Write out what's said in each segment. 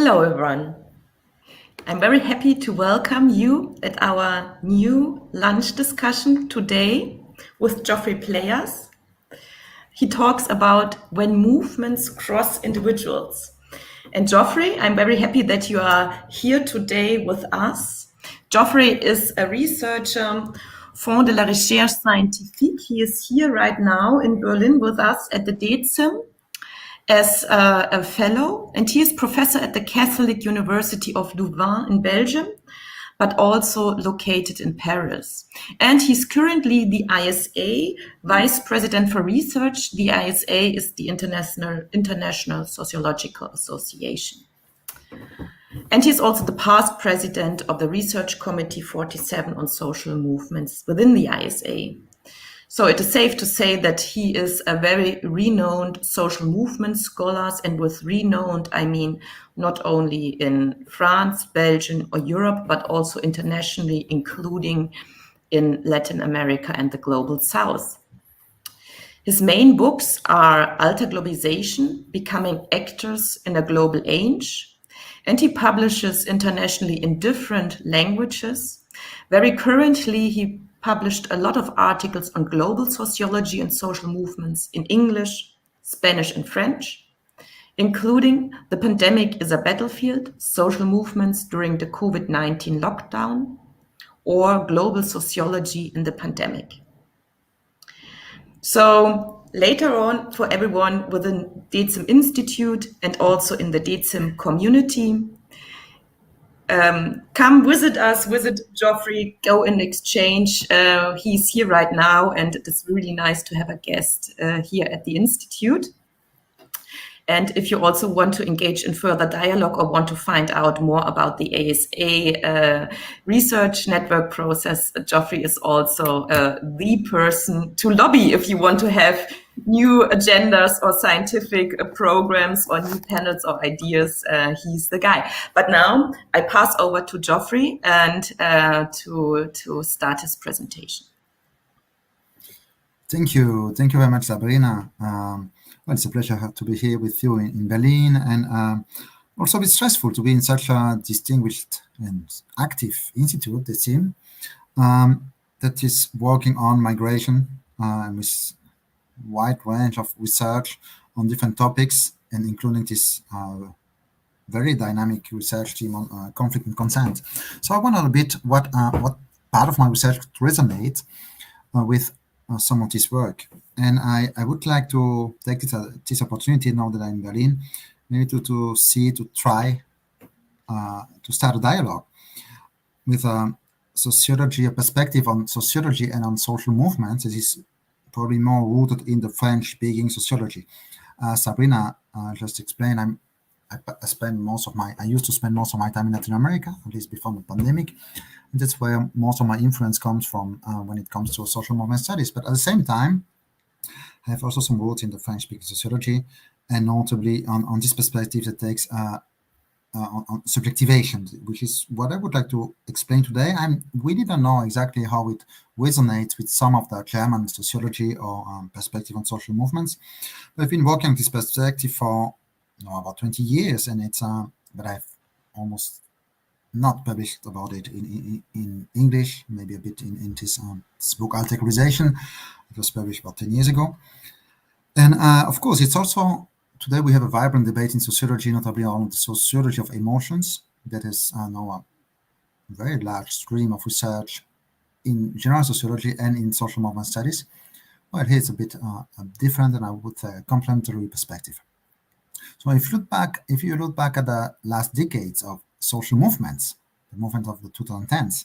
Hello, everyone. I'm very happy to welcome you at our new lunch discussion today with Geoffrey Players. He talks about when movements cross individuals. And Geoffrey, I'm very happy that you are here today with us. Geoffrey is a researcher, Fonds de la Recherche Scientifique. He is here right now in Berlin with us at the DeZIM as a fellow, and he is professor at the Catholic University of Louvain in Belgium, but also located in Paris. And he's currently the ISA Vice President for Research. The ISA is the International Sociological Association. And he's also the past president of the Research Committee 47 on social movements within the ISA. So it is safe to say that he is a very renowned social movement scholar, and with renowned, I mean not only in France, Belgium, or Europe, but also internationally, including in Latin America and the Global South. His main books are Alter Globalization, Becoming Actors in a Global Age, and he publishes internationally in different languages. Very currently, he published a lot of articles on global sociology and social movements in English, Spanish, and French, including The Pandemic is a Battlefield, Social Movements During the COVID-19 Lockdown, or Global Sociology in the Pandemic. So later on, for everyone within DeZIM-Institut and also in the DeZIM community, come visit us, visit Geoffrey, go in exchange. He's here right now, and it is really nice to have a guest here at the Institute. And if you also want to engage in further dialogue or want to find out more about the ASA research network process, Geoffrey is also the person to lobby if you want to have new agendas or scientific programs or new panels or ideas. He's the guy. But now I pass over to Geoffrey and to start his presentation. Thank you very much, Sabrina. Well, it's a pleasure to be here with you in Berlin, and also a bit stressful to be in such a distinguished and active institute, the DeZIM, that is working on migration with wide range of research on different topics, and including this very dynamic research team on conflict and consent. So I wonder a bit what part of my research resonates with some of this work. And I would like to take this opportunity now that I'm in Berlin, maybe to try to start a dialogue with sociology, a perspective on sociology and on social movements. It is probably more rooted in the French-speaking sociology. Sabrina just explained, I used to spend most of my time in Latin America, at least before the pandemic. And that's where most of my influence comes from when it comes to social movement studies. But at the same time, I have also some roots in the French-speaking sociology, and notably on this perspective that takes on subjectivation, which is what I would like to explain today. We didn't know exactly how it resonates with some of the German sociology or perspective on social movements. But I've been working on this perspective for about 20 years, and it's but I've almost not published about it in English, maybe a bit in this book, Alter Globalization. It was published about 10 years ago. And of course, it's also, today we have a vibrant debate in sociology, notably on the sociology of emotions. That is now a very large stream of research in general sociology and in social movement studies. Well, here it's a bit different, and I would say a complementary perspective. So if you look back at the last decades of social movements, the movement of the 2010s,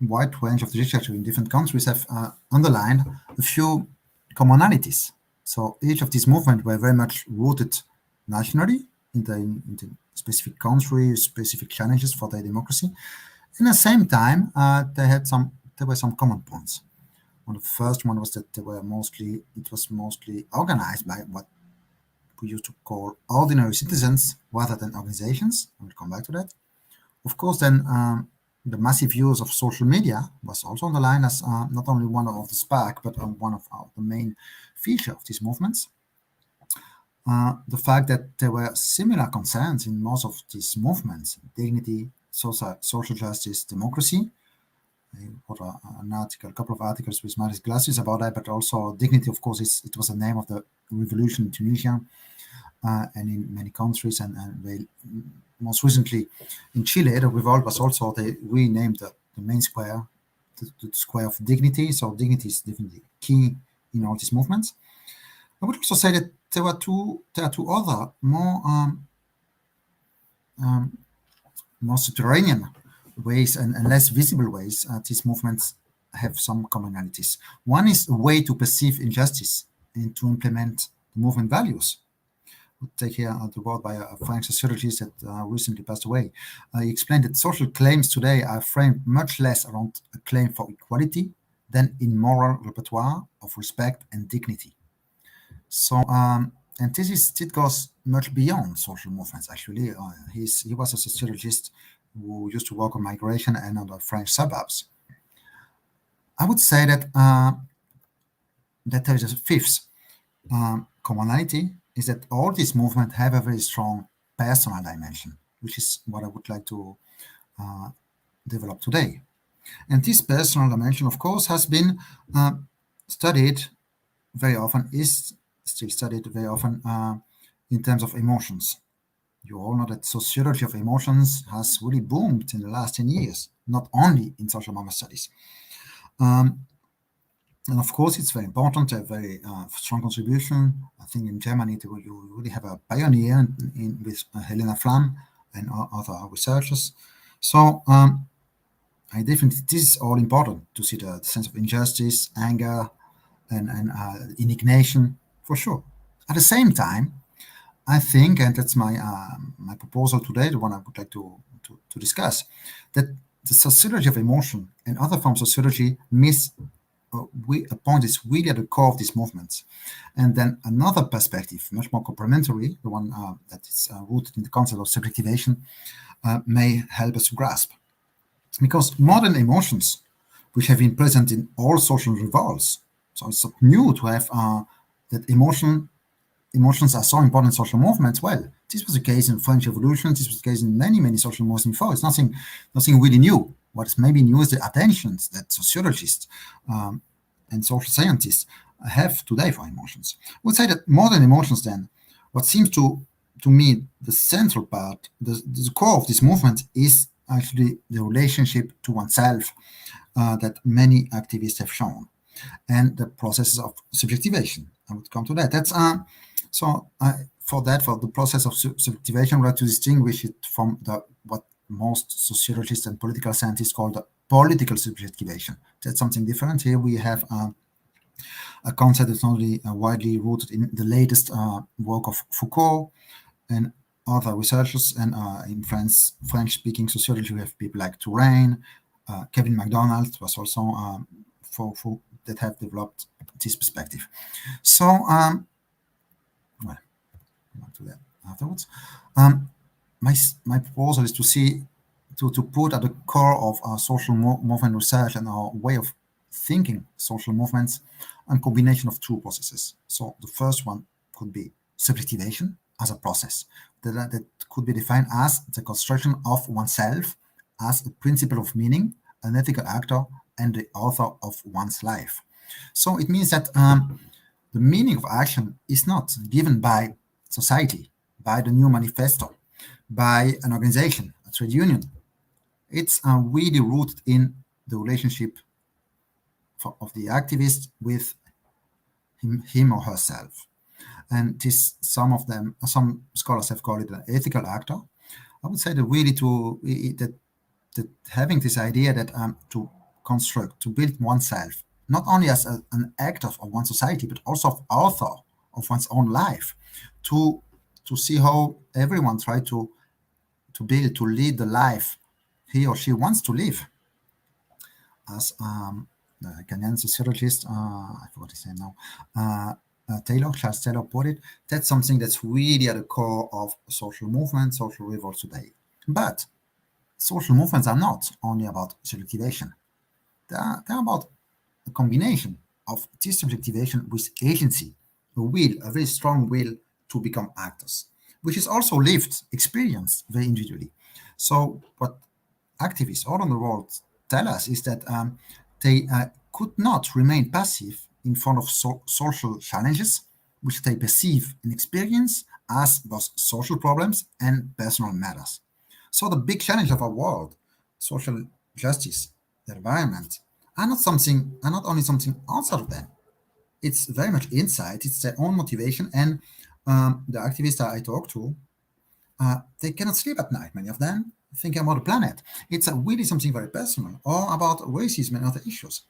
wide range of research in different countries have underlined a few commonalities. So each of these movements were very much rooted nationally in the specific country, specific challenges for their democracy. And at the same time, there were some common points. One of the first one was that it was mostly organized by what we used to call ordinary citizens rather than organizations. I will come back to that. Of course, then the massive use of social media was also underlined as not only one of the spark, but one of the main feature of these movements. the fact that there were similar concerns in most of these movements: dignity, social justice, democracy. I wrote an article, a couple of articles with Maris Glasses about that, but also dignity, of course, it was the name of the revolution in Tunisia and in many countries, and most recently in Chile, the revolt was also, they renamed the main square, the square of dignity. So dignity is definitely key in all these movements. I would also say that there are two other more subterranean ways and less visible ways these movements have some commonalities. One is a way to perceive injustice and to implement the movement values. We'll take here the word by a French sociologist that recently passed away. He explained that social claims today are framed much less around a claim for equality than in moral repertoire of respect and dignity. So, and it goes much beyond social movements, actually. He was a sociologist who used to work on migration and on the French suburbs. I would say that that there is a fifth commonality, is that all these movements have a very strong personal dimension, which is what I would like to develop today. And this personal dimension, of course, has been studied very often, is still studied very often in terms of emotions. You all know that sociology of emotions has really boomed in the last 10 years, not only in social movement studies. And of course, it's very important, a very strong contribution. I think in Germany, you really have a pioneer with Helena Flamm and other researchers. So I definitely, this is all important to see the sense of injustice, anger, and indignation, for sure. At the same time, I think, and that's my my proposal today, the one I would like to discuss, that the sociology of emotion and other forms of sociology miss a point is really at the core of these movements. And then another perspective, much more complementary, the one that is rooted in the concept of subjectivation, may help us to grasp. Because modern emotions, which have been present in all social revolts, so it's not new to have that emotions are so important in social movements. Well, this was the case in French Revolution. This was the case in many social movements before. It's nothing really new. What is maybe new is the attentions that sociologists and social scientists have today for emotions. I would say that modern emotions, then, what seems to me the central part, the core of this movement, is actually the relationship to oneself that many activists have shown, and the processes of subjectivation. I would come to that. That's for the process of subjectivation, we have to distinguish it from what most sociologists and political scientists call the political subjectivation. That's something different. Here we have a concept that's not really widely rooted in the latest work of Foucault and other researchers. And in French-speaking sociology, we have people like Touraine, Kevin MacDonald was also for that have developed this perspective. So, well, I'll do that afterwards. My proposal is to put at the core of our social movement research and our way of thinking social movements a combination of two processes. So the first one could be subjectivation as a process that could be defined as the construction of oneself as a principle of meaning, an ethical actor, and the author of one's life. So it means that the meaning of action is not given by society, by the new manifesto, by an organization, a trade union. It's really rooted in the relationship of the activist with him or herself. And some scholars have called it an ethical actor. I would say that really that having this idea that to construct, to build oneself, not only as an actor of one society, but also of author of one's own life, to see how everyone try to build, to lead the life he or she wants to live. As the Ghanaian sociologist, I forgot his name now, Charles Taylor put it, that's something that's really at the core of social movements, social revolts today. But social movements are not only about subjectivation. They're about a combination of this subjectivation with agency, a very strong will to become actors, which is also lived, experienced very individually. So what activists all over the world tell us is that they could not remain passive in front of social challenges, which they perceive and experience as both social problems and personal matters. So the big challenge of our world, social justice, the environment, are not only something outside of them. It's very much inside. It's their own motivation, and the activists that I talk to, they cannot sleep at night. Many of them thinking about the planet. It's really something very personal, or about racism and other issues.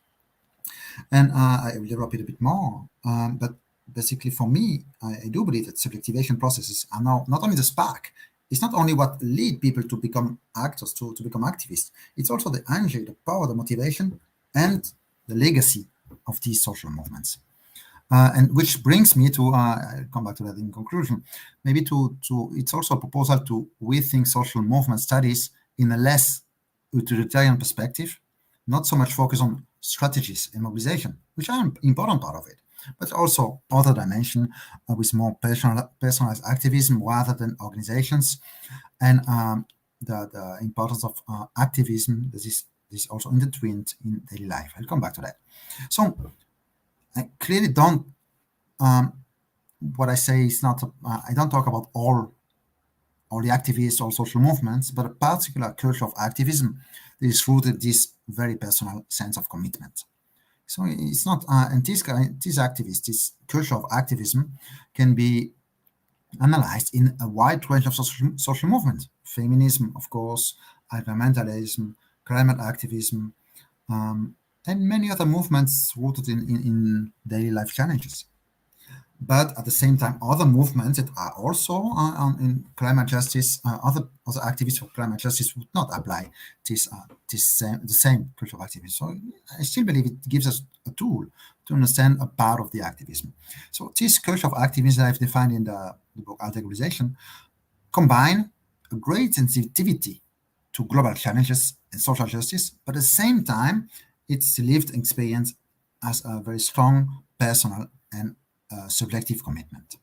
And I will develop it a bit more. But basically, for me, I do believe that subjectivation processes are now not only the spark. It's not only what lead people to become actors, to become activists. It's also the energy, the power, the motivation, and the legacy of these social movements. And which brings me to I'll come back to that in conclusion. Maybe to it's also a proposal to rethink social movement studies in a less utilitarian perspective, not so much focus on strategies and mobilization, which are an important part of it, but also other dimension with more personalized activism rather than organizations, and the importance of activism that is also intertwined in daily life. I'll come back to that. So I clearly don't. What I say is not. I don't talk about all the activists or social movements, but a particular culture of activism that is rooted in this very personal sense of commitment. So it's not. And these activists, this culture of activism, can be analyzed in a wide range of social movements: feminism, of course, environmentalism, climate activism, and many other movements rooted in daily life challenges. But at the same time, other movements that are also in climate justice, other activists for climate justice would not apply the same culture of activism. So I still believe it gives us a tool to understand a part of the activism. So this culture of activism that I've defined in the book Articulation combine a great sensitivity to global challenges and social justice, but at the same time, its lived experience as a very strong personal and subjective commitment.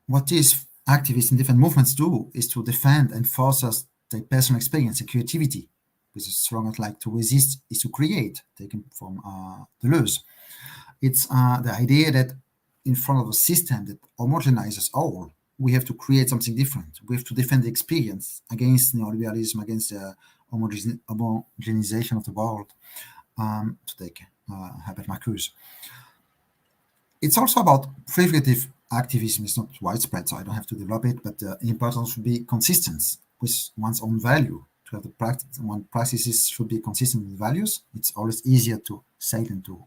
What these activists in different movements do is to defend and foster their personal experience and creativity, with a strong like to resist is to create, taken from Deleuze. It's the idea that in front of a system that homogenizes all, we have to create something different. We have to defend the experience against neoliberalism, against the homogenization of the world, to take Herbert Marcuse. It's also about preventative activism. It's not widespread, so I don't have to develop it, but the importance should be consistent with one's own value. To have the practice, one practices should be consistent with values. It's always easier to say than to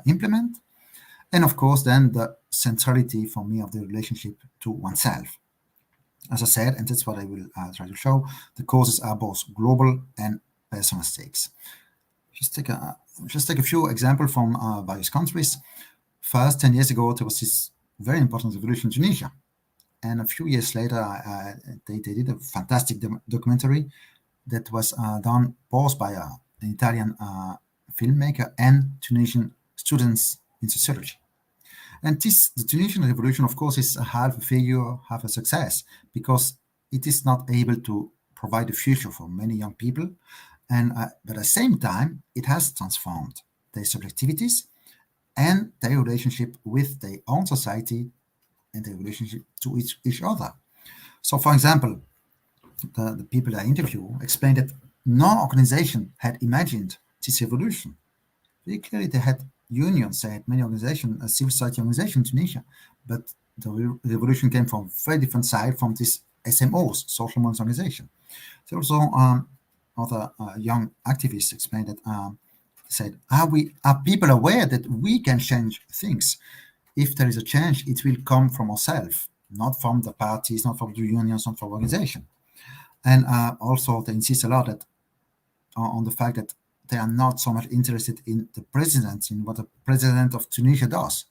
implement. And of course, then the centrality for me of the relationship to oneself. As I said, and that's what I will try to show, the causes are both global and personal stakes. Just take a few examples from various countries. First, 10 years ago, there was this very important revolution in Tunisia. And a few years later, they did a fantastic documentary that was done both by an Italian filmmaker and Tunisian students in sociology. And the Tunisian revolution, of course, is half a failure, half a success, because it is not able to provide a future for many young people. And but at the same time, it has transformed their subjectivities and their relationship with their own society and their relationship to each other. So, for example, the people I interview explained that no organization had imagined this revolution. Very clearly, they had unions, they had many organizations, civil society organizations in Tunisia, but the revolution came from a very different side, from these SMOs, social movements organization. There also other young activists explained that said, are people aware that we can change things? If there is a change, it will come from ourselves, not from the parties, not from the unions, not from organization. And also they insist a lot that on the fact that they are not so much interested in the president, in what the president of Tunisia does.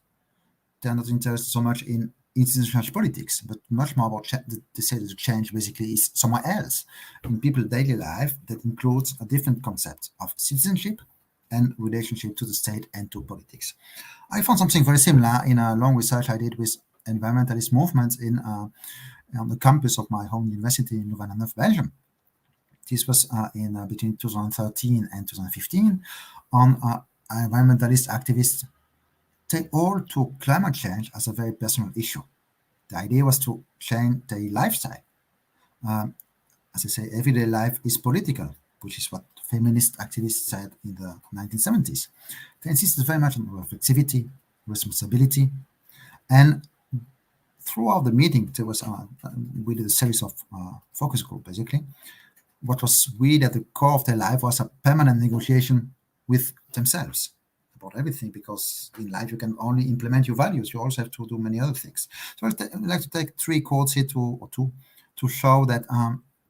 They are not interested so much in institutional politics, but much more about they say that the change basically is somewhere else in people's daily life that includes a different concept of citizenship and relationship to the state and to politics. I found something very similar in a long research I did with environmentalist movements on the campus of my home university in Louvain-la-Neuve, Belgium. This was in between 2013 and 2015 on environmentalist activists. They all took climate change as a very personal issue. The idea was to change their lifestyle. As I say, everyday life is political, which is what feminist activists said in the 1970s. They insisted very much on reflexivity, responsibility, and throughout the meeting, there was we did a series of focus group. Basically, what was really at the core of their life was a permanent negotiation with themselves about everything, because in life you can only implement your values. You also have to do many other things. So I'd like to take three quotes here to show that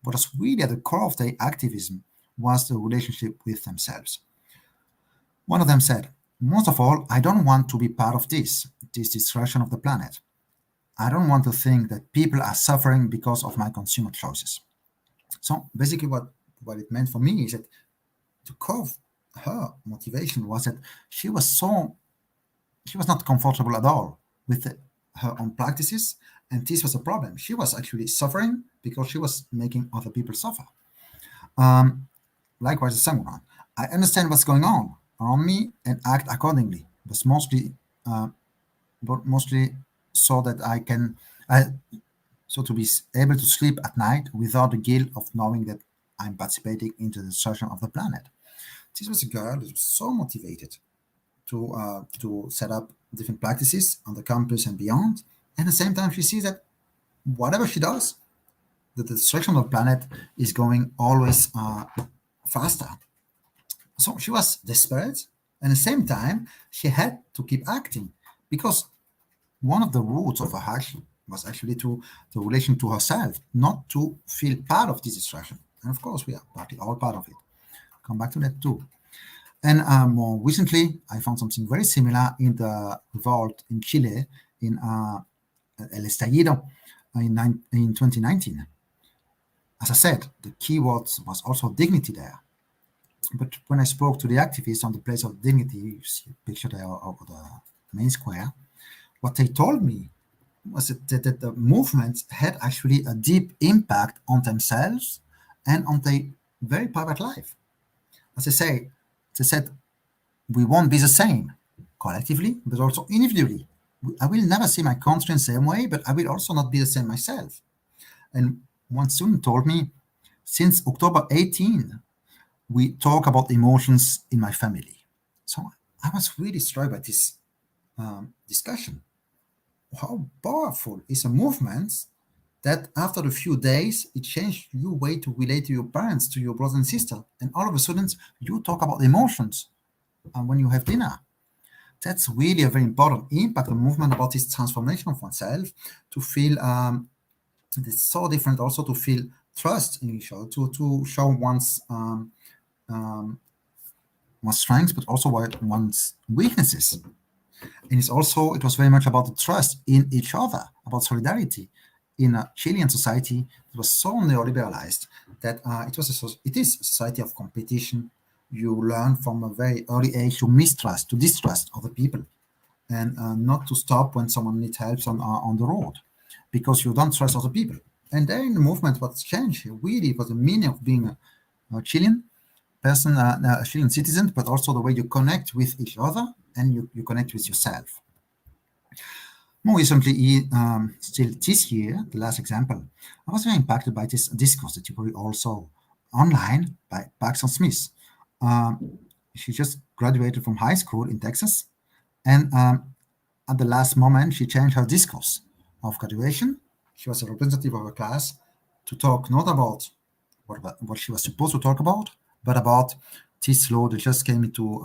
what was really at the core of their activism was the relationship with themselves. One of them said, "Most of all, I don't want to be part of this destruction of the planet. I don't want to think that people are suffering because of my consumer choices." So basically what it meant for me is that the core of her motivation was that she was not comfortable at all with her own practices, and this was a problem. She was actually suffering because she was making other people suffer. Likewise, the second one, "I understand what's going on around me and act accordingly, but mostly so that I can so to be able to sleep at night without the guilt of knowing that I'm participating in the destruction of the planet." This was a girl that was so motivated to set up different practices on the campus and beyond. And at the same time, she sees that whatever she does, the destruction of the planet is going always faster. So she was desperate, and at the same time, she had to keep acting, because one of the roots of her action was actually to the relation to herself, not to feel part of this destruction. And of course, we are partly all part of it. Come back to that too. And more recently, I found something very similar in the revolt in Chile, in El Estallido in 2019. As I said, the key word was also dignity there. But when I spoke to the activists on the place of dignity, you see a picture there of the main square, what they told me was that the movement had actually a deep impact on themselves and on their very private life. As I say, they said, "We won't be the same collectively, but also individually. I will never see my country in the same way, but I will also not be the same myself." And one student told me, "Since October 18, we talk about emotions in my family." So I was really struck by this discussion. How powerful is a movement that after a few days, it changed your way to relate to your parents, to your brothers and sisters. And all of a sudden, you talk about emotions when you have dinner. That's really a very important impact of movement about this transformation of oneself, to feel it's so different, also to feel trust in each other, to show one's strengths, but also one's weaknesses. And it was very much about the trust in each other, about solidarity. In a Chilean society, it was so neoliberalized that it is a society of competition. You learn from a very early age to mistrust, to distrust other people, and not to stop when someone needs help on the road, because you don't trust other people. And there in the movement, what's changed really was the meaning of being a Chilean person, a Chilean citizen, but also the way you connect with each other and you connect with yourself. More recently, still this year, the last example, I was very impacted by this discourse that you probably all saw online by Paxton Smith. She just graduated from high school in Texas, and at the last moment, she changed her discourse of graduation. She was a representative of her class to talk not about what she was supposed to talk about, but about this law that just came into,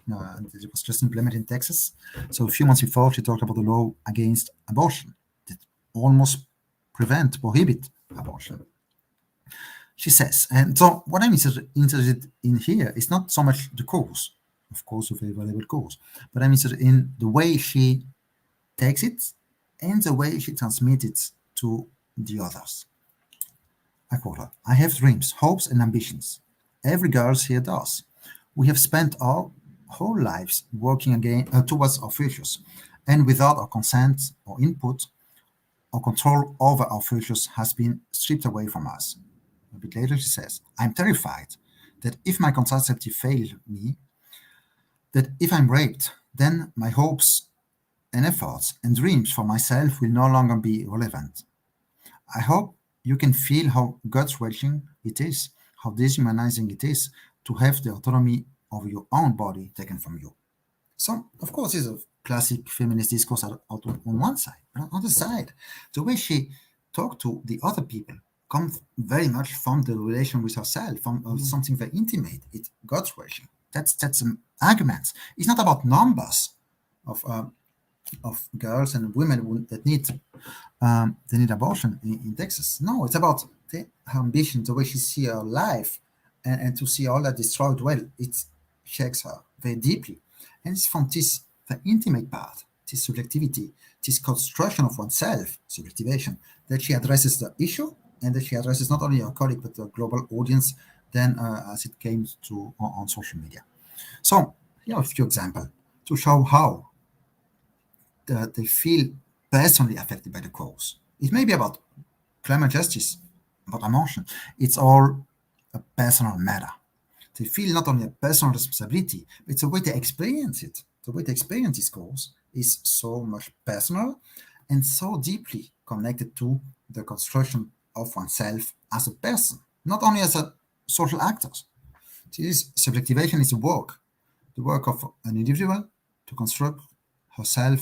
it was just implemented in Texas. So a few months before, she talked about the law against abortion that almost prohibit abortion. She says, and so what I'm interested in here is not so much the cause, of course, a very valuable cause, but I'm interested in the way she takes it and the way she transmits it to the others. I quote her, "I have dreams, hopes, and ambitions. Every girl here does. We have spent our whole lives working towards our futures, and without our consent or input, our control over our futures has been stripped away from us. A bit later, she says, I'm terrified that if my contraceptive fails me, that if I'm raped, then my hopes and efforts and dreams for myself will no longer be relevant. I hope you can feel how gut-wrenching it is, how dehumanizing it is to have the autonomy of your own body taken from you. So, of course, it's a classic feminist discourse on one side. But on the other side, the way she talked to the other people comes very much from the relation with herself, from something very intimate. It gut-wrenching. That's an argument. It's not about numbers of girls and women that they need abortion in Texas. No, it's about her ambition, the way she see her life, and to see all that destroyed. Well, it shakes her very deeply, and it's from this the intimate part, this subjectivity, this construction of oneself, subjectivation, that she addresses the issue, and that she addresses not only her colleague but the global audience. Then, as it came to on social media. So here are a few examples to show how they feel personally affected by the cause. It may be about climate justice, about emotion. It's all a personal matter. They feel not only a personal responsibility, but it's the way they experience it. The way they experience this cause is so much personal and so deeply connected to the construction of oneself as a person, not only as a social actor. This subjectivation is the work of an individual to construct herself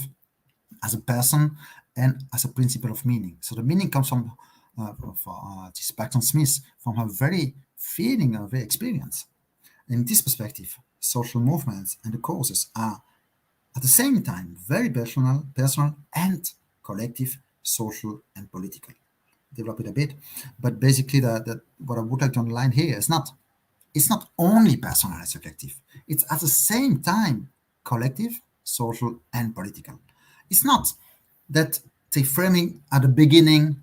as a person and as a principle of meaning. So the meaning comes from this Paxton Smith, from her very feeling, her very experience. In this perspective, social movements and the causes are at the same time very personal and collective, social and political. Develop it a bit, but basically, what I would like to underline here is it's not only personal and subjective. It's at the same time collective, social, and political. It's not that they framing at the beginning,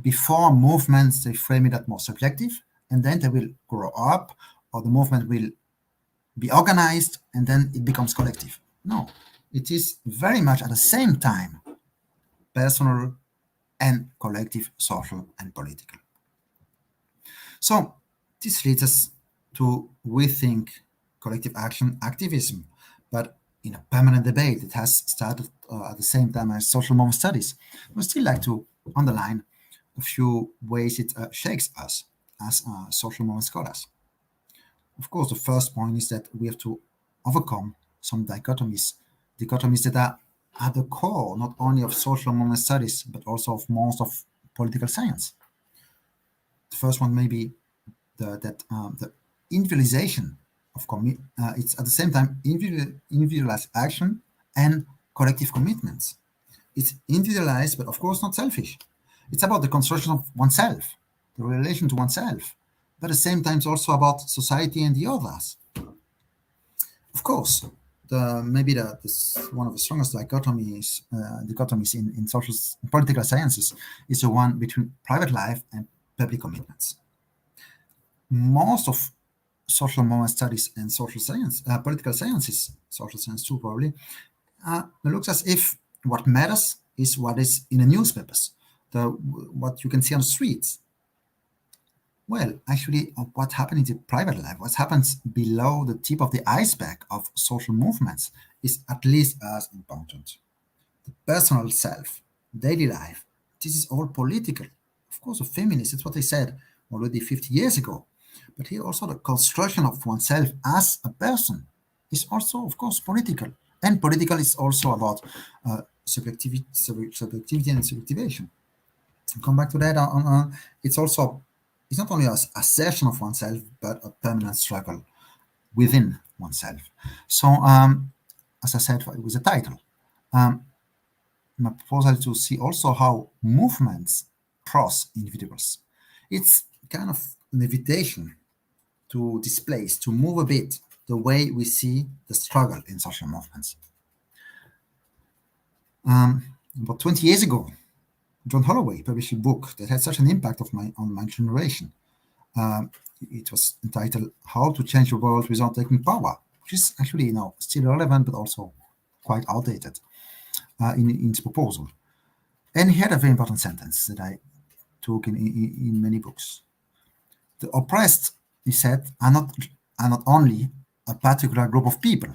before movements, they frame it as more subjective, and then they will grow up, or the movement will be organized, and then it becomes collective. No, it is very much at the same time personal and collective, social, and political. So this leads us to rethink collective action activism, but in a permanent debate that has started at the same time as social movement studies. We still like to underline a few ways it shakes us as social movement scholars. Of course, the first point is that we have to overcome some dichotomies that are at the core not only of social movement studies but also of most of political science. The first one may be the individualization of it's at the same time individualized action and collective commitments. It's individualized, but of course not selfish. It's about the construction of oneself, the relation to oneself, but at the same time it's also about society and the others. Of course, one of the strongest dichotomies in social political sciences is the one between private life and public commitments. Most of social movement studies and social science, political sciences, social science too probably, looks as if what matters is what is in the newspapers, what you can see on the streets. Well, actually, what happens in private life, what happens below the tip of the iceberg of social movements is at least as important. The personal self, daily life, this is all political. Of course, a feminist, that's what they said already 50 years ago. But here also the construction of oneself as a person is also, of course, political. And political is also about subjectivity and subjectivation. I'll come back to that. It's not only a assertion of oneself, but a permanent struggle within oneself. So, as I said with the title, my proposal is to see also how movements cross individuals. It's kind of an invitation to displace, to move a bit the way we see the struggle in social movements. About 20 years ago, John Holloway published a book that had such an impact on my generation. It was entitled "How to Change the World Without Taking Power," which is actually still relevant but also quite outdated. in his proposal. And he had a very important sentence that I took in many books. The oppressed, he said, are not only a particular group of people.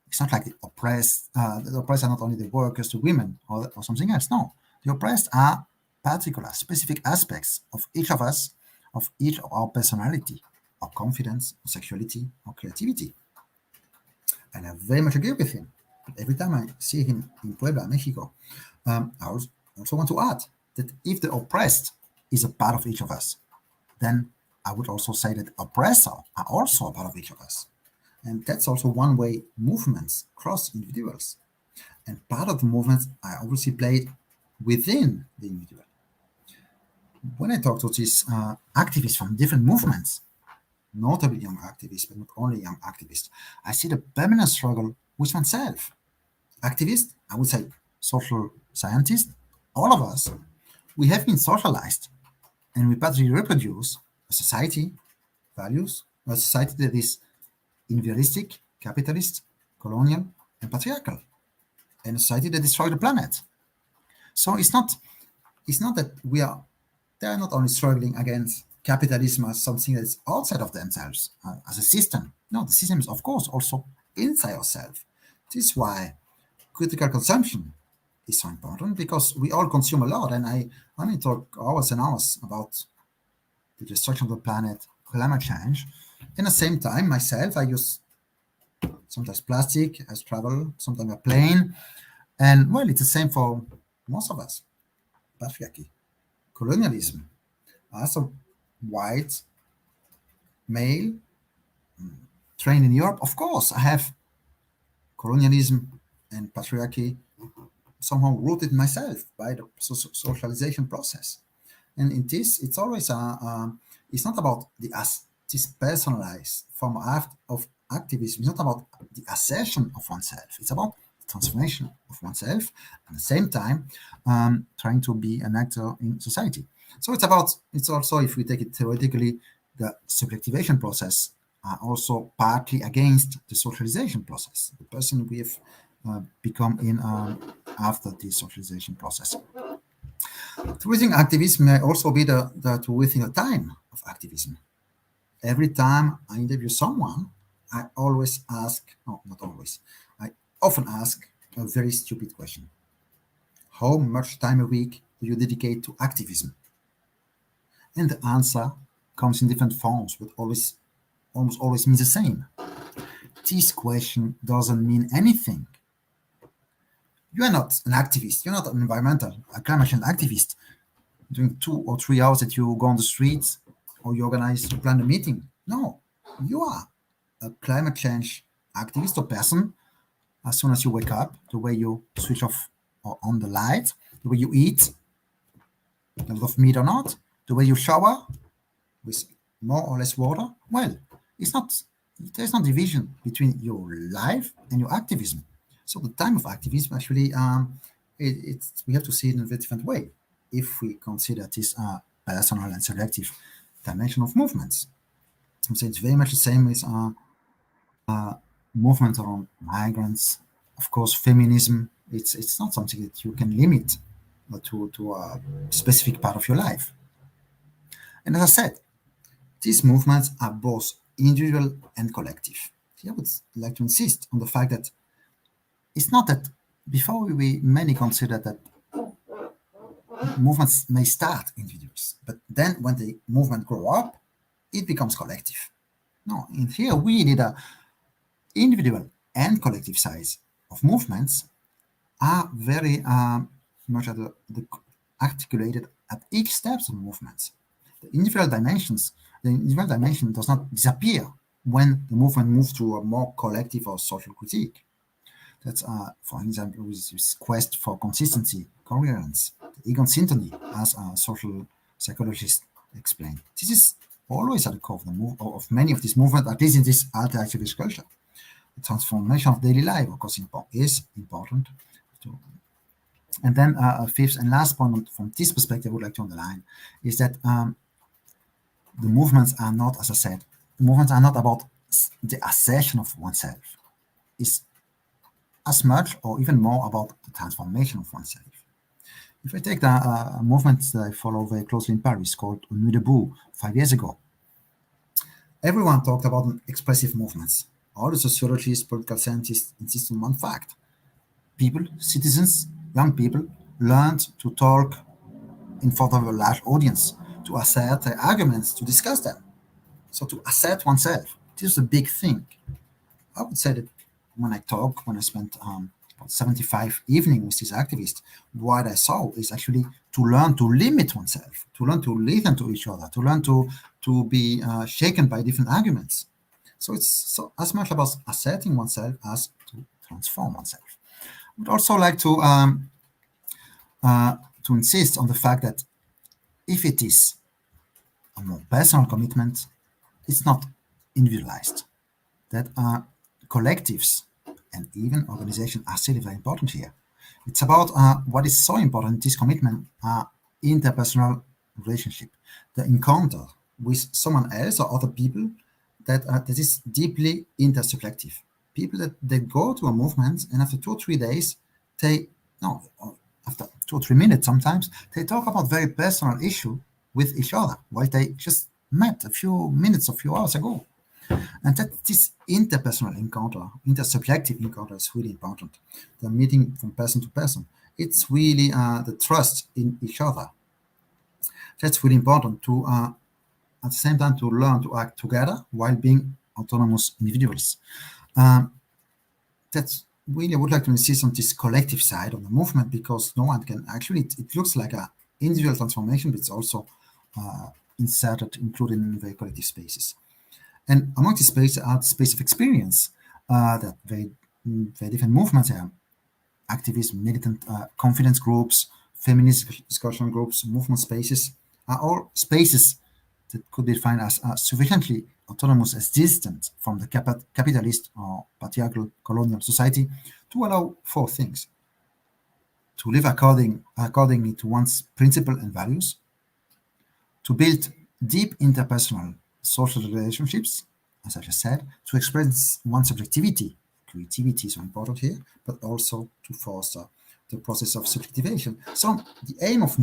It's not like the oppressed are not only the workers, the women, or something else. No, the oppressed are particular, specific aspects of each of us, of each of our personality, our confidence, our sexuality, our creativity. And I very much agree with him. Every time I see him in Puebla, Mexico, I also want to add that if the oppressed is a part of each of us, then I would also say that oppressor are also a part of each of us. And that's also one way movements cross individuals. And part of the movements I obviously played within the individual. When I talk to these activists from different movements, notably young activists, but not only young activists, I see the permanent struggle with oneself. Activists, I would say social scientists, all of us, we have been socialized and we partly reproduce a society, values, a society that is individualistic, capitalist, colonial, and patriarchal, and a society that destroys the planet. So it's not that they are not only struggling against capitalism as something that's outside of themselves, as a system. No, the system is of course also inside ourselves. This is why critical consumption is so important, because we all consume a lot, and I only talk hours and hours about the destruction of the planet, climate change. At the same time, myself, I use sometimes plastic as travel, sometimes a plane, and well, it's the same for most of us. Patriarchy, colonialism. As a white male trained in Europe, of course, I have colonialism and patriarchy somehow rooted in myself by the socialization process. And in this, it's always it's not about this personalized form of activism. It's not about the assertion of oneself. It's about the transformation of oneself, at the same time trying to be an actor in society. So it's also, if we take it theoretically, the subjectivation process are also partly against the socialization process, the person we have become in after the socialization process. To rethink activism may also be to rethink the time of activism. Every time I interview someone, I always ask, no, not always, I often ask a very stupid question. How much time a week do you dedicate to activism? And the answer comes in different forms, but almost always means the same. This question doesn't mean anything. You are not an activist. You're not an environmental, a climate change activist during 2 or 3 hours that you go on the streets or you plan a meeting. No, you are a climate change activist or person as soon as you wake up, the way you switch off or on the light, the way you eat, a lot of meat or not, the way you shower with more or less water. Well, there's no division between your life and your activism. So the time of activism actually, we have to see it in a very different way if we consider this personal and selective dimension of movements. So it's very much the same with movement around migrants. Of course, feminism, it's not something that you can limit to a specific part of your life. And as I said, these movements are both individual and collective. I would like to insist on the fact that it's not that before we many consider that movements may start individuals, but then when the movement grow up, it becomes collective. No, in here we need a individual and collective size of movements are very much articulated at each steps of movements. The individual dimension does not disappear when the movement moves to a more collective or social critique. That's, for example, with this quest for consistency, coherence, the Egon syntony, as a social psychologist explained. This is always at the core of many of these movements, at least in this anti-activist culture. The transformation of daily life, of course, is important. And then a fifth and last point from this perspective I would like to underline is that the movements are not, as I said, the movements are not about the assertion of oneself. It's as much or even more about the transformation of oneself. If I take a movement that I follow very closely in Paris called Nuit debout 5 years ago, everyone talked about expressive movements. All the sociologists, political scientists insist on one fact. People, citizens, young people, learned to talk in front of a large audience, to assert their arguments, to discuss them. So to assert oneself, this is a big thing. I would say that when I spent about 75 evenings with these activists, what I saw is actually to learn to limit oneself, to learn to listen to each other, to learn to be shaken by different arguments. So it's so as much about asserting oneself as to transform oneself. I would also like to insist on the fact that if it is a more personal commitment, it's not individualized. That collectives and even organizations are still very important here. It's about what is so important, this commitment, interpersonal relationship, the encounter with someone else or other people that is deeply intersubjective. People that go to a movement and after 2 or 3 days, they, no, after 2 or 3 minutes sometimes, they talk about very personal issue with each other, while they just met a few minutes, a few hours ago. And that this interpersonal encounter, intersubjective encounter is really important. The meeting from person to person. It's really the trust in each other. That's really important to, at the same time, to learn to act together while being autonomous individuals. That's really, I would like to insist on this collective side of the movement because no one can actually, it looks like a individual transformation, but it's also included in very collective spaces. And among these spaces are the space of experience that very different movements are. Activism, militant confidence groups, feminist discussion groups, movement spaces are all spaces that could be defined as sufficiently autonomous as distant from the capitalist or patriarchal colonial society to allow four things: to live accordingly to one's principles and values, to build deep interpersonal social relationships, as I just said, to express one's subjectivity. Creativity is important here, but also to foster the process of subjectivation. So the aim of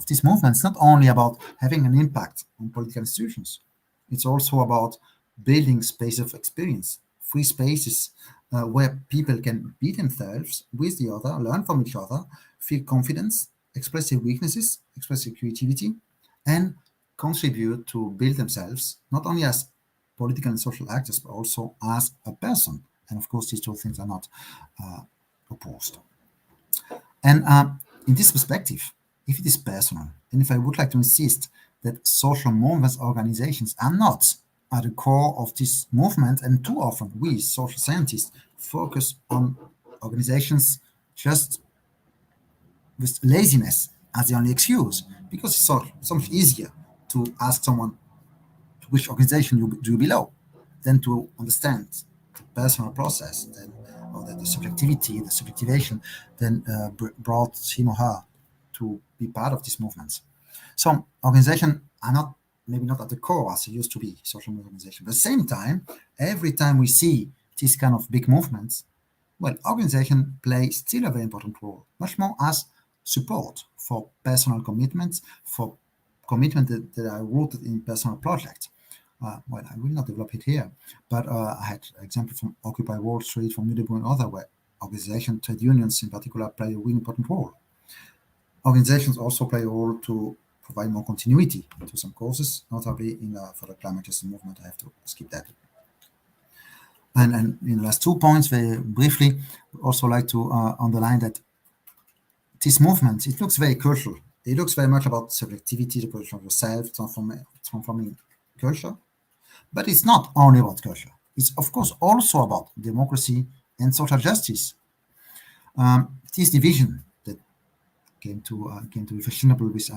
these movements, not only about having an impact on political institutions, it's also about building spaces of experience, free spaces where people can be themselves with the other, learn from each other, feel confidence, express their weaknesses, express their creativity, and contribute to build themselves, not only as political and social actors, but also as a person. And of course, these two things are not opposed. And in this perspective, if it is personal, and if I would like to insist that social movements organizations are not at the core of this movement, and too often we social scientists focus on organizations just with laziness as the only excuse, because it's so much easier to ask someone to which organization do you belong than to understand the personal process, or the subjectivity, the subjectivation, then brought him or her to be part of these movements. Some organizations are not maybe not at the core as they used to be, social organizations. But at the same time, every time we see these kind of big movements, well, organizations play still a very important role, much more as support for personal commitments, for commitment that are rooted in personal projects. Well, I will not develop it here, but I had examples from Occupy Wall Street, from Nuit debout and other, where organizations, trade unions in particular, play a really important role. Organizations also play a role to provide more continuity to some causes, notably for the climate justice movement. I have to skip that. And in the last 2 points, very briefly, we also like to underline that this movement, it looks very cultural. It looks very much about subjectivity, the production of yourself, transforming culture. But it's not only about culture. It's, of course, also about democracy and social justice. This division that came to be fashionable with